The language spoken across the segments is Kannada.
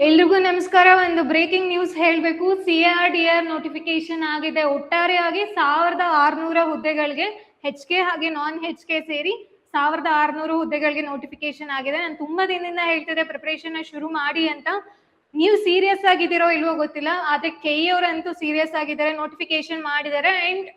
ಎಲ್ರಿಗೂ ನಮಸ್ಕಾರ. ಒಂದು ಬ್ರೇಕಿಂಗ್ ನ್ಯೂಸ್ ಹೇಳಬೇಕು. CRDR ನೋಟಿಫಿಕೇಶನ್ ಆಗಿದೆ. ಒಟ್ಟಾರೆಯಾಗಿ 1600 ಹುದ್ದೆಗಳಿಗೆ HK ಹಾಗೆ ನಾನ್ HK ಸೇರಿ 1600 ಹುದ್ದೆಗಳಿಗೆ ನೋಟಿಫಿಕೇಶನ್ ಆಗಿದೆ. ನಾನು ತುಂಬಾ ದಿನದಿಂದ ಹೇಳ್ತಿದ್ದೆ ಪ್ರಿಪರೇಷನ್ ಶುರು ಮಾಡಿ ಅಂತ. ನೀವು ಸೀರಿಯಸ್ ಆಗಿದ್ದೀರೋ ಇಲ್ವೋ ಗೊತ್ತಿಲ್ಲ, ಆದ್ರೆ KE ಅವರಂತೂ ಸೀರಿಯಸ್ ಆಗಿದ್ದಾರೆ, ನೋಟಿಫಿಕೇಶನ್ ಮಾಡಿದ್ದಾರೆ. ಅಂಡ್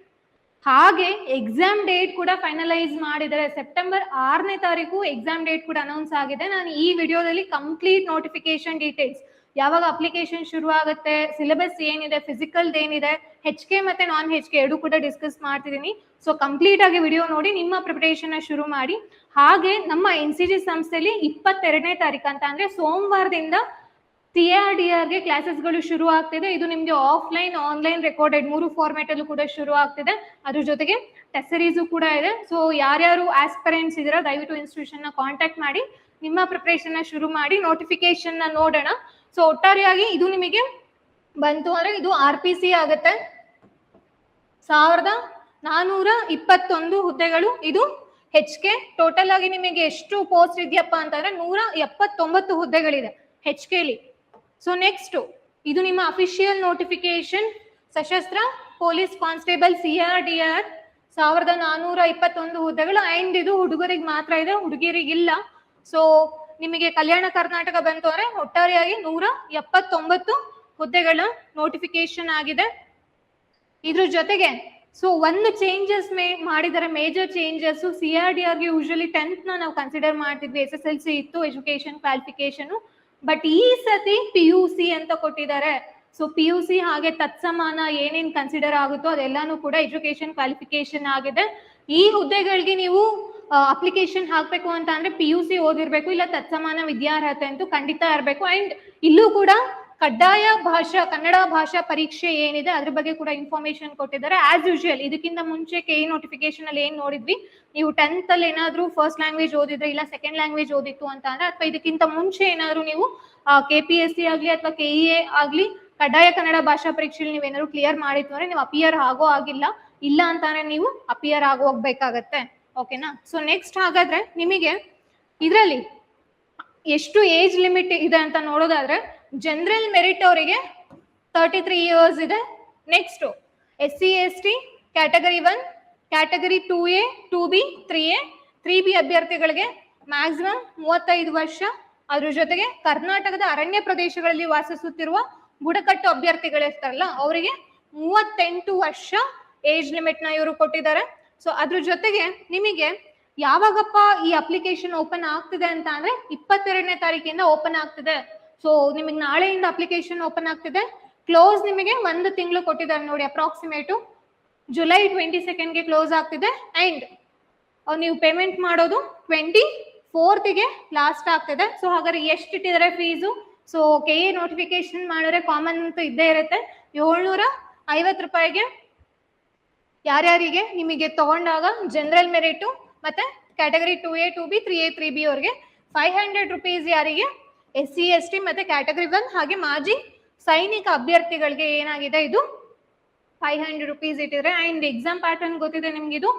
ಹಾಗೆ ಎಕ್ಸಾಮ್ ಡೇಟ್ ಕೂಡ ಫೈನಲೈಸ್ ಮಾಡಿದ್ದಾರೆ. ಸೆಪ್ಟೆಂಬರ್ 6ನೇ ತಾರೀಕು ಎಕ್ಸಾಮ್ ಡೇಟ್ ಕೂಡ ಅನೌನ್ಸ್ ಆಗಿದೆ. ನಾನು ಈ ವಿಡಿಯೋದಲ್ಲಿ ಕಂಪ್ಲೀಟ್ ನೋಟಿಫಿಕೇಶನ್ ಡೀಟೇಲ್ಸ್, ಯಾವಾಗ ಅಪ್ಲಿಕೇಶನ್ ಶುರು ಆಗುತ್ತೆ, ಸಿಲೆಬಸ್ ಏನಿದೆ, ಫಿಸಿಕಲ್ ಏನಿದೆ, HK ಮತ್ತೆ ನಾನ್ HK ಎರಡು ಕೂಡ ಡಿಸ್ಕಸ್ ಮಾಡ್ತಿದ್ದೀನಿ. ಸೊ ಕಂಪ್ಲೀಟ್ ಆಗಿ ವಿಡಿಯೋ ನೋಡಿ ನಿಮ್ಮ ಪ್ರಿಪರೇಷನ್ ಶುರು ಮಾಡಿ. ಹಾಗೆ ನಮ್ಮ NCG ಸಂಸ್ಥೆಯಲ್ಲಿ 22ನೇ ತಾರೀಕು ಅಂತ ಅಂದ್ರೆ ಸೋಮವಾರದಿಂದ CRDRಗೆ ಕ್ಲಾಸಸ್ಗಳು ಶುರು ಆಗ್ತಿದೆ. ಇದು ನಿಮ್ಗೆ ಆಫ್ಲೈನ್, ಆನ್ಲೈನ್, ರೆಕಾರ್ಡೆಡ್ 3 ಫಾರ್ಮ್ಯಾಟ್ ಅಲ್ಲೂ ಕೂಡ ಶುರು ಆಗ್ತಿದೆ. ಅದ್ರ ಜೊತೆಗೆ ಟೆಸ್ಟ್ ಸೀರೀಸು ಕೂಡ ಇದೆ. ಸೊ ಯಾರ್ಯಾರು ಆಸ್ಪರೆಂಟ್ಸ್ ಇದ್ದೀರಾ ದಯವಿಟ್ಟು ಇನ್ಸ್ಟಿಟ್ಯೂಷನ್ ನ ಕಾಂಟ್ಯಾಕ್ಟ್ ಮಾಡಿ ನಿಮ್ಮ ಪ್ರಿಪರೇಷನ್ ಶುರು ಮಾಡಿ. ನೋಟಿಫಿಕೇಶನ್ ನ ನೋಡೋಣ. ಸೊ ಒಟ್ಟಾರೆಯಾಗಿ ಇದು ನಿಮಗೆ ಬಂತು ಅಂದ್ರೆ ಇದು RPC ಆಗುತ್ತೆ. 1421 ಹುದ್ದೆಗಳು. ಇದು HK ಟೋಟಲ್ ಆಗಿ ನಿಮಗೆ ಎಷ್ಟು ಪೋಸ್ಟ್ ಇದೆಯಪ್ಪ ಅಂತಂದ್ರೆ 179 ಹುದ್ದೆಗಳಿದೆ HKಲಿ. ಸೊ ನೆಕ್ಸ್ಟ್ ಇದು ನಿಮ್ಮ ಅಫಿಷಿಯಲ್ ನೋಟಿಫಿಕೇಶನ್. ಸಶಸ್ತ್ರ ಪೊಲೀಸ್ ಕಾನ್ಸ್ಟೇಬಲ್ CRDR 1421 ಹುದ್ದೆಗಳು. ಅಂಡ್ ಇದು ಹುಡುಗರಿಗೆ ಮಾತ್ರ ಇದೆ, ಹುಡುಗಿಯರಿಗಿಲ್ಲ. ಸೊ ನಿಮಗೆ ಕಲ್ಯಾಣ ಕರ್ನಾಟಕ ಬಂತು ಅಂದ್ರೆ ಒಟ್ಟಾರೆಯಾಗಿ 179 ಹುದ್ದೆಗಳ ನೋಟಿಫಿಕೇಶನ್ ಆಗಿದೆ. ಇದ್ರ ಜೊತೆಗೆ ಸೊ ಒಂದು ಚೇಂಜಸ್ ಮಾಡಿದರೆ, ಮೇಜರ್ ಚೇಂಜಸ್. CRDRಗೆ ಯೂಶಲಿ 10th ನಾವು ಕನ್ಸಿಡರ್ ಮಾಡ್ತಿದ್ವಿ, SSLC ಇತ್ತು ಎಜುಕೇಶನ್ ಕ್ವಾಲಿಫಿಕೇಶನ್. ಬಟ್ ಈ ಸತಿ PUC ಅಂತ ಕೊಟ್ಟಿದ್ದಾರೆ. ಸೊ PUC ಹಾಗೆ ತತ್ಸಮಾನ ಏನೇನ್ ಕನ್ಸಿಡರ್ ಆಗುತ್ತೋ ಅದೆಲ್ಲಾನು ಕೂಡ ಎಜುಕೇಶನ್ ಕ್ವಾಲಿಫಿಕೇಶನ್ ಆಗಿದೆ. ಈ ಹುದ್ದೆಗಳಿಗೆ ನೀವು ಅಪ್ಲಿಕೇಶನ್ ಹಾಕ್ಬೇಕು ಅಂತ ಅಂದ್ರೆ PUC ಓದಿರ್ಬೇಕು, ಇಲ್ಲ ತತ್ಸಮಾನ ವಿದ್ಯಾರ್ಹತೆ ಅಂತೂ ಖಂಡಿತ ಇರಬೇಕು. ಅಂಡ್ ಇಲ್ಲೂ ಕೂಡ ಕಡ್ಡಾಯ ಕನ್ನಡ ಭಾಷಾ ಪರೀಕ್ಷೆ ಏನಿದೆ ಅದ್ರ ಬಗ್ಗೆ ಕೂಡ ಇನ್ಫಾರ್ಮೇಶನ್ ಕೊಟ್ಟಿದ್ದಾರೆ. ಆಸ್ ಯೂಶುವಲ್ ಇದಕ್ಕಿಂತ ಮುಂಚೆ KE ನೋಟಿಫಿಕೇಶನ್ ಅಲ್ಲಿ ಏನ್ ನೋಡಿದ್ವಿ, ನೀವು 10th ಅಲ್ಲಿ ಏನಾದ್ರೂ ಫಸ್ಟ್ ಲ್ಯಾಂಗ್ವೇಜ್ ಓದಿದ್ರೆ, ಇಲ್ಲ ಸೆಕೆಂಡ್ ಲ್ಯಾಂಗ್ವೇಜ್ ಓದಿತ್ತು ಅಂತ ಅಂದ್ರೆ, ಅಥವಾ ಇದಕ್ಕಿಂತ ಮುಂಚೆ ಏನಾದ್ರು ನೀವು KPSC ಆಗ್ಲಿ ಅಥವಾ KEA ಆಗ್ಲಿ ಕಡ್ಡಾಯ ಕನ್ನಡ ಭಾಷಾ ಪರೀಕ್ಷೆಯಲ್ಲಿ ನೀವೇನಾದ್ರು ಕ್ಲಿಯರ್ ಮಾಡಿತ್ತು ಅಂದ್ರೆ ನೀವು ಅಪಿಯರ್ ಆಗೋ ಆಗಿಲ್ಲ, ಇಲ್ಲ ಅಂತಾನೆ ನೀವು ಅಪಿಯರ್ ಆಗೋ ಹೋಗ್ಬೇಕಾಗತ್ತೆ. ಓಕೆನಾ? ಸೊ ನೆಕ್ಸ್ಟ್ ಹಾಗಾದ್ರೆ ನಿಮಗೆ ಇದರಲ್ಲಿ ಎಷ್ಟು ಏಜ್ ಲಿಮಿಟ್ ಇದೆ ಅಂತ ನೋಡೋದಾದ್ರೆ, ಜನರಲ್ ಮೆರಿಟ್ ಅವರಿಗೆ 33 ಇಯರ್ಸ್ ಇದೆ. Next SC ST category 1, category 2A 2B 3A 3B ಅಭ್ಯರ್ಥಿಗಳಿಗೆ ಮ್ಯಾಕ್ಸಿಮಮ್ 35 ವರ್ಷ. ಅದ್ರ ಜೊತೆಗೆ ಕರ್ನಾಟಕದ ಅರಣ್ಯ ಪ್ರದೇಶಗಳಲ್ಲಿ ವಾಸಿಸುತ್ತಿರುವ ಬುಡಕಟ್ಟು ಅಭ್ಯರ್ಥಿಗಳಿರ್ತಾರಲ್ಲ ಅವರಿಗೆ 38 ವರ್ಷ ಏಜ್ ಲಿಮಿಟ್ ನ ಇವರು ಕೊಟ್ಟಿದ್ದಾರೆ. ಸೊ ಅದ್ರ ಜೊತೆಗೆ ನಿಮಗೆ ಯಾವಾಗಪ್ಪ ಈ ಅಪ್ಲಿಕೇಶನ್ ಓಪನ್ ಆಗ್ತಿದೆ ಅಂತ ಅಂದ್ರೆ 22ನೇ ತಾರೀಕಿಂದ ಓಪನ್ ಆಗ್ತಿದೆ. ಸೊ ನಿಮಗೆ ನಾಳೆಯಿಂದ ಅಪ್ಲಿಕೇಶನ್ ಓಪನ್ ಆಗ್ತಿದೆ. ಕ್ಲೋಸ್ ನಿಮಗೆ 1 ತಿಂಗಳು ಕೊಟ್ಟಿದ್ದಾರೆ ನೋಡಿ, ಅಪ್ರಾಕ್ಸಿಮೇಟು ಜುಲೈ 22ಗೆ ಕ್ಲೋಸ್ ಆಗ್ತಿದೆ. ಅಂಡ್ ನೀವು ಪೇಮೆಂಟ್ ಮಾಡೋದು 24ಗೆ ಲಾಸ್ಟ್ ಆಗ್ತಿದೆ. ಸೊ ಹಾಗಾದ್ರೆ ಎಷ್ಟು ಇಟ್ಟಿದ್ದಾರೆ ಫೀಸು? ಸೊ KE ನೋಟಿಫಿಕೇಶನ್ ಮಾಡಿದ್ರೆ ಕಾಮನ್ ಅಂತೂ ಇದ್ದೇ ಇರುತ್ತೆ, 750 ರೂಪಾಯಿಗೆ ಯಾರ್ಯಾರಿಗೆ ನಿಮಗೆ ತಗೊಂಡಾಗ ಜನರಲ್ ಮೆರಿಟ್ ಮತ್ತೆ category 2A 2B 3A 3B ಅವ್ರಿಗೆ 500 ರೂಪೀಸ್, ಯಾರಿಗೆ SC ST ಮತ್ತೆ ಕ್ಯಾಟಗರಿ 1 ಹಾಗೆ ಮಾಜಿ ಸೈನಿಕ ಅಭ್ಯರ್ಥಿಗಳಿಗೆ ಏನಾಗಿದೆ ಇದು 500 ರೂಪೀಸ್ ಇಟ್ಟಿದ್ರೆ. ಅಂಡ್ ಎಕ್ಸಾಮ್ ಪ್ಯಾಟರ್ನ್ ಗೊತ್ತಿದೆ ನಿಮ್ಗೆ, ಇದು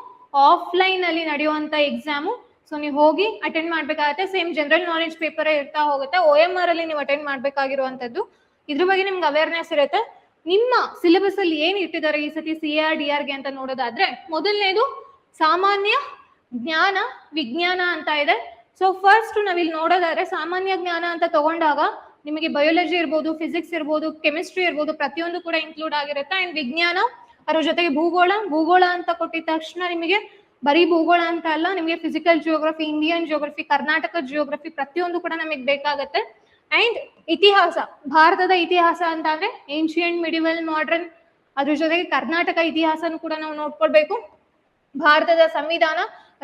ಆಫ್ಲೈನ್ ಅಲ್ಲಿ ನಡೆಯುವಂತ ಎಕ್ಸಾಮು. ಸೊ ನೀವು ಹೋಗಿ ಅಟೆಂಡ್ ಮಾಡ್ಬೇಕಾಗತ್ತೆ. ಸೇಮ್ ಜನರಲ್ ನಾಲೆಡ್ಜ್ ಪೇಪರ್ ಇರ್ತಾ ಹೋಗುತ್ತೆ. OMR ಅಲ್ಲಿ ನೀವು ಅಟೆಂಡ್ ಮಾಡ್ಬೇಕಾಗಿರುವಂತದ್ದು. ಇದ್ರ ಬಗ್ಗೆ ನಿಮ್ಗೆ ಅವೇರ್ನೆಸ್ ಇರುತ್ತೆ. ನಿಮ್ಮ ಸಿಲೆಬಸ್ ಅಲ್ಲಿ ಏನ್ ಇಟ್ಟಿದ್ದಾರೆ ಈ ಸತಿ CRDRಗೆ ಅಂತ ನೋಡೋದಾದ್ರೆ, ಮೊದಲನೇದು ಸಾಮಾನ್ಯ ಜ್ಞಾನ ವಿಜ್ಞಾನ ಅಂತ ಇದೆ. ಸೊ ಫಸ್ಟ್ ನಾವಿಲ್ಲಿ ನೋಡೋದಾದ್ರೆ ಸಾಮಾನ್ಯ ಜ್ಞಾನ ಅಂತ ತಗೊಂಡಾಗ ನಿಮಗೆ ಬಯೋಲಜಿ ಇರ್ಬೋದು, ಫಿಸಿಕ್ಸ್ ಇರ್ಬೋದು, ಕೆಮಿಸ್ಟ್ರಿ ಇರ್ಬೋದು, ಪ್ರತಿಯೊಂದು ಕೂಡ ಇನ್ಕ್ಲೂಡ್ ಆಗಿರುತ್ತೆ. ಅಂಡ್ ವಿಜ್ಞಾನ ಅದ್ರ ಜೊತೆಗೆ ಭೂಗೋಳ ಅಂತ ಕೊಟ್ಟಿದ ತಕ್ಷಣ ನಿಮಗೆ ಬರೀ ಭೂಗೋಳ ಅಂತ ಅಲ್ಲ, ನಿಮಗೆ physical geography, Indian geography, Karnataka geography ಪ್ರತಿಯೊಂದು ಕೂಡ ನಮಗೆ ಬೇಕಾಗತ್ತೆ. ಅಂಡ್ ಇತಿಹಾಸ, ಭಾರತದ ಇತಿಹಾಸ ಅಂತ ಅಂದ್ರೆ ಏನ್ಶಿಯಂಟ್, ಮಿಡಿವಲ್, ಮಾಡರ್ನ್. ಅದ್ರ ಜೊತೆಗೆ ಕರ್ನಾಟಕ ಇತಿಹಾಸನೂ ಕೂಡ ನಾವು ನೋಡ್ಕೊಳ್ಬೇಕು. ಭಾರತದ ಸಂವಿಧಾನ,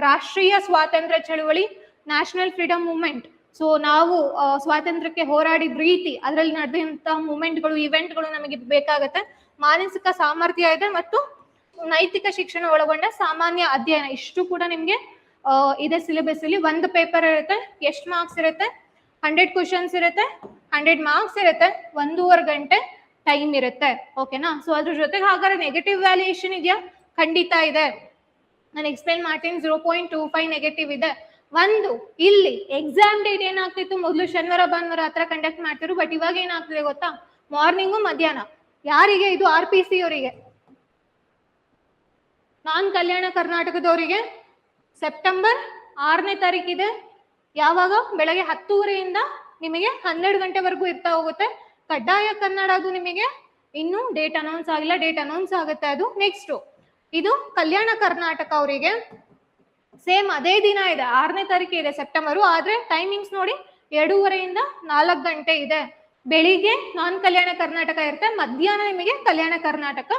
ರಾಷ್ಟ್ರೀಯ ಸ್ವಾತಂತ್ರ್ಯ ಚಳುವಳಿ, ನ್ಯಾಷನಲ್ ಫ್ರೀಡಮ್ ಮೂವ್ಮೆಂಟ್. ಸೊ ನಾವು ಸ್ವಾತಂತ್ರ್ಯಕ್ಕೆ ಹೋರಾಡಿದ ರೀತಿ, ಅದರಲ್ಲಿ ನಡೆದಂತಹ ಮೂವ್ಮೆಂಟ್ಗಳು, ಇವೆಂಟ್ಗಳು ನಮಗೆ ಬೇಕಾಗತ್ತೆ. ಮಾನಸಿಕ ಸಾಮರ್ಥ್ಯ ಇದೆ ಮತ್ತು ನೈತಿಕ ಶಿಕ್ಷಣ ಒಳಗೊಂಡ ಸಾಮಾನ್ಯ ಅಧ್ಯಯನ. ಇಷ್ಟು ಕೂಡ ನಿಮ್ಗೆ ಇದೆ ಸಿಲೆಬಸ್ ಅಲ್ಲಿ. ಒಂದು ಪೇಪರ್ ಇರುತ್ತೆ, ಎಷ್ಟು ಮಾರ್ಕ್ಸ್ ಇರುತ್ತೆ? 100 ಕ್ವಶನ್ಸ್ ಇರುತ್ತೆ, 100 ಮಾರ್ಕ್ಸ್ ಇರುತ್ತೆ, 1.5 ಗಂಟೆ ಟೈಮ್ ಇರುತ್ತೆ. ಓಕೆನಾ? ಸೊ ಅದ್ರ ಜೊತೆಗೆ ಹಾಗಾದ್ರೆ ನೆಗೆಟಿವ್ ವ್ಯಾಲ್ಯೂಯೇಷನ್ ಇದೆಯಾ? ಖಂಡಿತ ಇದೆ. ನಾನು ಎಕ್ಸ್ಪ್ಲೈನ್ ಮಾಡ್ತೀನಿ. 0.25 ನೆಗೆಟಿವ್ ಇದೆ. ಒಂದು ಇಲ್ಲಿ ಎಕ್ಸಾಮ್ ಡೇಟ್ ಏನಾಗ್ತಿತ್ತು, ಮೊದಲು ಶನಿವಾರ ಭಾನುವಾರ ಹತ್ರ ಕಂಡಕ್ಟ್ ಮಾಡ್ತಿರು, ಬಟ್ ಇವಾಗ ಏನಾಗ್ತಿದೆ ಗೊತ್ತಾ, ಮಾರ್ನಿಂಗು ಮಧ್ಯಾಹ್ನ. ಯಾರಿಗೆ ಇದು RPC ಅವರಿಗೆ, ನಾನ್ ಕಲ್ಯಾಣ ಕರ್ನಾಟಕದವರಿಗೆ ಸೆಪ್ಟೆಂಬರ್ 6ನೇ ತಾರೀಕಿದೆ. ಯಾವಾಗ? ಬೆಳಗ್ಗೆ 10:30 ನಿಮಗೆ 12 ಗಂಟೆವರೆಗೂ ಇರ್ತಾ ಹೋಗುತ್ತೆ. ಕಡ್ಡಾಯ ಕನ್ನಡ, ಅದು ನಿಮಗೆ ಇನ್ನು ಡೇಟ್ ಅನೌನ್ಸ್ ಆಗಿಲ್ಲ, ಡೇಟ್ ಅನೌನ್ಸ್ ಆಗುತ್ತೆ ಅದು. ನೆಕ್ಸ್ಟ್ ಇದು ಕಲ್ಯಾಣ ಕರ್ನಾಟಕ ಅವರಿಗೆ ಸೇಮ್ ಅದೇ ದಿನ ಇದೆ, 6ನೇ ತಾರೀಕು ಇದೆ ಸೆಪ್ಟೆಂಬರ್. ಆದ್ರೆ ಟೈಮಿಂಗ್ಸ್ ನೋಡಿ 2:30 4 ಗಂಟೆ ಇದೆ. ಬೆಳಿಗ್ಗೆ ನಾನ್ ಕಲ್ಯಾಣ ಕರ್ನಾಟಕ ಇರುತ್ತೆ, ಮಧ್ಯಾಹ್ನ ನಿಮಗೆ ಕಲ್ಯಾಣ ಕರ್ನಾಟಕ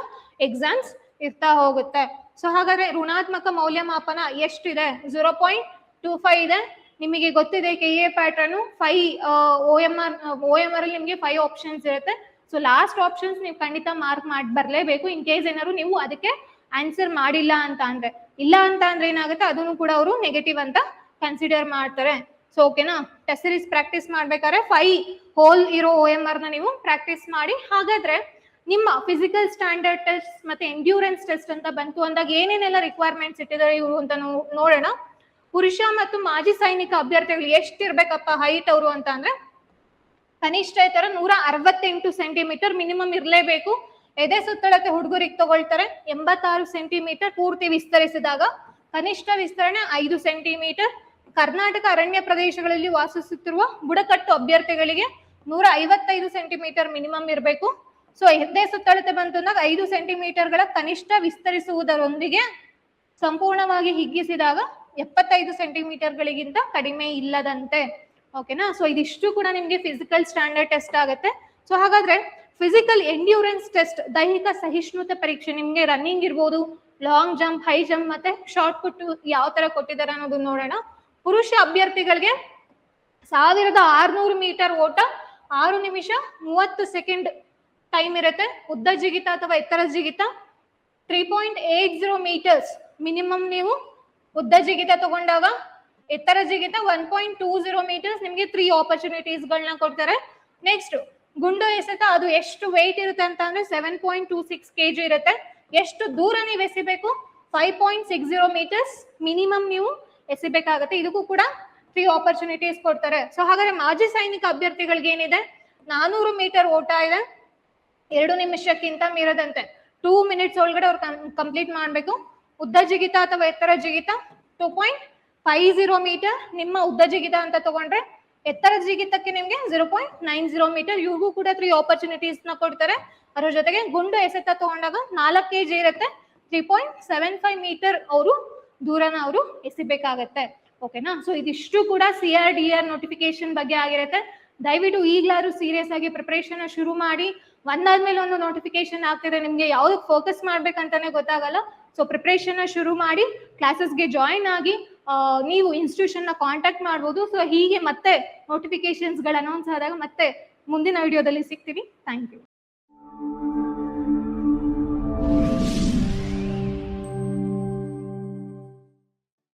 ಎಕ್ಸಾಮ್ಸ್ ಇರ್ತಾ ಹೋಗುತ್ತೆ. ಸೊ ಹಾಗಾದ್ರೆ ಋಣಾತ್ಮಕ ಮೌಲ್ಯಮಾಪನ ಎಷ್ಟಿದೆ? 0.25 ಇದೆ. ನಿಮಗೆ ಗೊತ್ತಿದೆ KA ಪ್ಯಾಟರ್ನ್ 5 OMR ಅಲ್ಲಿ ನಿಮಗೆ 5 ಆಪ್ಷನ್ಸ್ ಇರುತ್ತೆ. ಸೊ ಲಾಸ್ಟ್ ಆಪ್ಷನ್ಸ್ ನೀವು ಖಂಡಿತ ಮಾರ್ಕ್ ಮಾಡಿ ಬರ್ಲೇಬೇಕು. ಇನ್ ಕೇಸ್ ಏನಾದ್ರು ನೀವು ಅದಕ್ಕೆ ಆನ್ಸರ್ ಮಾಡಿಲ್ಲ ಅಂತ ಅಂದ್ರೆ, ಇಲ್ಲ ಅಂತ ಅಂದ್ರೆ ಏನಾಗುತ್ತೆ, ಅದನ್ನು ಕೂಡ ಅವರು ನೆಗೆಟಿವ್ ಅಂತ ಕನ್ಸಿಡರ್ ಮಾಡ್ತಾರೆ. ಸೊ ಓಕೆನಾ, ಟೆಸ್ಟ್ ಸೀರೀಸ್ ಪ್ರಾಕ್ಟೀಸ್ ಮಾಡ್ಬೇಕಾದ್ರೆ 5 ಹೋಲ್ ಇರೋ OMR ನ ನೀವು ಪ್ರಾಕ್ಟೀಸ್ ಮಾಡಿ. ಹಾಗಾದ್ರೆ ನಿಮ್ಮ ಫಿಸಿಕಲ್ ಸ್ಟ್ಯಾಂಡರ್ಡ್ ಟೆಸ್ಟ್ ಮತ್ತೆ ಎಂಡ್ಯೂರೆನ್ಸ್ ಟೆಸ್ಟ್ ಅಂತ ಬಂತು ಅಂದಾಗ ಏನೇನೆಲ್ಲ ರಿಕ್ವೈರ್ಮೆಂಟ್ಸ್ ಇಟ್ಟಿದ್ದಾರೆ ಇವರು ಅಂತ ನೋಡೋಣ. ಪುರುಷ ಮತ್ತು ಮಾಜಿ ಸೈನಿಕ ಅಭ್ಯರ್ಥಿಗಳು ಎಷ್ಟಿರ್ಬೇಕಪ್ಪ ಹೈಟ್ ಅವರು ಅಂತ ಅಂದ್ರೆ, ಕನಿಷ್ಠ ಎತ್ತರ 168 ಸೆಂಟಿಮೀಟರ್ ಮಿನಿಮಮ್ ಇರ್ಲೇಬೇಕು. ಎದೆ ಸುತ್ತಳತೆ ಹುಡುಗರಿಗೆ ತಗೊಳ್ತಾರೆ 86 ಸೆಂಟಿಮೀಟರ್ ಪೂರ್ತಿ ವಿಸ್ತರಿಸಿದಾಗ. ಕನಿಷ್ಠ ವಿಸ್ತರಣೆ 5 ಸೆಂಟಿಮೀಟರ್. ಕರ್ನಾಟಕ ಅರಣ್ಯ ಪ್ರದೇಶಗಳಲ್ಲಿ ವಾಸಿಸುತ್ತಿರುವ ಬುಡಕಟ್ಟು ಅಭ್ಯರ್ಥಿಗಳಿಗೆ 155 ಸೆಂಟಿಮೀಟರ್ ಮಿನಿಮಮ್ ಇರಬೇಕು. ಸೊ ಎದೆ ಸುತ್ತಳತೆ ಬಂತು ಅಂದಾಗ 5 ಸೆಂಟಿಮೀಟರ್ಗಳ ಕನಿಷ್ಠ ವಿಸ್ತರಿಸುವುದರೊಂದಿಗೆ ಸಂಪೂರ್ಣವಾಗಿ ಹಿಗ್ಗಿಸಿದಾಗ 75 ಸೆಂಟಿಮೀಟರ್ಗಳಿಗಿಂತ ಕಡಿಮೆ ಇಲ್ಲದಂತೆ. ಓಕೆನಾ, ಸೊ ಇದಿಷ್ಟು ಕೂಡ ನಿಮ್ಗೆ ಫಿಸಿಕಲ್ ಸ್ಟ್ಯಾಂಡರ್ಡ್ ಟೆಸ್ಟ್ ಆಗುತ್ತೆ. ಸೊ ಹಾಗಾದ್ರೆ ಫಿಸಿಕಲ್ ಎಂಡ್ಯೂರೆನ್ಸ್ ಟೆಸ್ಟ್, ದೈಹಿಕ ಸಹಿಷ್ಣುತೆ ಪರೀಕ್ಷೆ, ನಿಮ್ಗೆ ರನ್ನಿಂಗ್ ಇರ್ಬೋದು, ಲಾಂಗ್ ಜಂಪ್, ಹೈ ಜಂಪ್ ಮತ್ತೆ ಶಾರ್ಟ್ ಪುಟ್ ಯಾವ ತರ ಕೊಟ್ಟಿದ್ದಾರೆ ಅನ್ನೋದು ನೋಡೋಣ. ಪುರುಷ ಅಭ್ಯರ್ಥಿಗಳಿಗೆ 1600 ಮೀಟರ್ ಓಟ 6 ನಿಮಿಷ 30 ಸೆಕೆಂಡ್ ಟೈಮ್ ಇರುತ್ತೆ. ಉದ್ದ ಜಿಗಿತ ಅಥವಾ ಎತ್ತರ ಜಿಗಿತ 3.80 ಮೀಟರ್ಸ್ ಮಿನಿಮಮ್ ನೀವು ಉದ್ದ ಜಿಗಿತ ತಗೊಂಡಾಗ. ಎತ್ತರ ಜಿಗಿತ 1.20 ಮೀಟರ್ಸ್. ನಿಮ್ಗೆ 3 ಆಪರ್ಚುನಿಟೀಸ್ ಗಳನ್ನ ಕೊಡ್ತಾರೆ. ನೆಕ್ಸ್ಟ್ ಗುಂಡು ಎಸೆತ, ಅದು ಎಷ್ಟು ವೆಯ್ಟ್ ಇರುತ್ತೆ ಅಂತ ಅಂದ್ರೆ 7.26 kg ಇರುತ್ತೆ. ಎಷ್ಟು ದೂರ ನೀವು ಎಸಿಬೇಕು? 5.60 ಮೀಟರ್ಸ್ ಮಿನಿಮಮ್ ನೀವು ಎಸಿಬೇಕಾಗತ್ತೆ. ಇದಕ್ಕೂ ಕೂಡ 3 ಆಪರ್ಚುನಿಟೀಸ್ ಕೊಡ್ತಾರೆ. ಸೊ ಹಾಗಾದ್ರೆ ಮಾಜಿ ಸೈನಿಕ ಅಭ್ಯರ್ಥಿಗಳಿಗೆ ಏನಿದೆ, 400 ಮೀಟರ್ ಓಟ ಇದೆ, 2 ನಿಮಿಷಕ್ಕಿಂತ ಮೀರದಂತೆ 2 ಮಿನಿಟ್ಸ್ ಒಳಗಡೆ ಅವ್ರು ಕಂಪ್ಲೀಟ್ ಮಾಡ್ಬೇಕು. ಉದ್ದ ಜಿಗಿತ ಅಥವಾ ಎತ್ತರ ಜಿಗಿತ 2.50 ಮೀಟರ್. ನಿಮ್ಮ ಉದ್ದ ಜಿಗಿತ ಅಂತ ತಗೊಂಡ್ರೆ ಎತ್ತರ ಜಿಗಿತಕ್ಕೆ ನಿಮ್ಗೆ 0.90 ಮೀಟರ್. ಇವ್ರಿಗೂ ಕೂಡ 3 ಆಪರ್ಚುನಿಟೀಸ್ ನ ಕೊಡ್ತಾರೆ. ಅದ್ರ ಜೊತೆಗೆ ಗುಂಡು ಎಸೆತ ತಗೊಂಡಾಗ 4 kg ಇರುತ್ತೆ, 3.75 ಮೀಟರ್ ಅವರು ದೂರನ ಅವರು ಎಸಿಬೇಕಾಗತ್ತೆ. ಓಕೆನಾ, ಸೊ ಇದಿಷ್ಟು ಕೂಡ CRDR ನೋಟಿಫಿಕೇಶನ್ ಬಗ್ಗೆ ಆಗಿರುತ್ತೆ. ದಯವಿಟ್ಟು ಈಗ್ಲಾದ್ರು ಸೀರಿಯಸ್ ಆಗಿ ಪ್ರಿಪರೇಷನ್ ಶುರು ಮಾಡಿ. ಒಂದಾದ್ಮೇಲೆ ಒಂದು ನೋಟಿಫಿಕೇಶನ್ ಆಗ್ತಿದೆ, ನಿಮ್ಗೆ ಯಾವ್ದಕ್ಕೆ ಫೋಕಸ್ ಮಾಡ್ಬೇಕಂತಾನೆ ಗೊತ್ತಾಗಲ್ಲ. ಸೊ ಪ್ರಿಪರೇಷನ್ ಶುರು ಮಾಡಿ, ಕ್ಲಾಸಸ್ಗೆ ಜಾಯಿನ್ ಆಗಿ ನೀವು ಇನ್ಸ್ಟಿಟ್ಯೂಷನ್ ನ ಕಾಂಟ್ಯಾಕ್ಟ್ ಮಾಡ್ಬೋದು. ಸೊ ಹೀಗೆ ಮತ್ತೆ ನೋಟಿಫಿಕೇಶನ್ಸ್ ಗಳು ಅನೌನ್ಸ್ ಆದಾಗ ಮತ್ತೆ ಮುಂದಿನ ವಿಡಿಯೋದಲ್ಲಿ ಸಿಗ್ತೀವಿ. Thank you.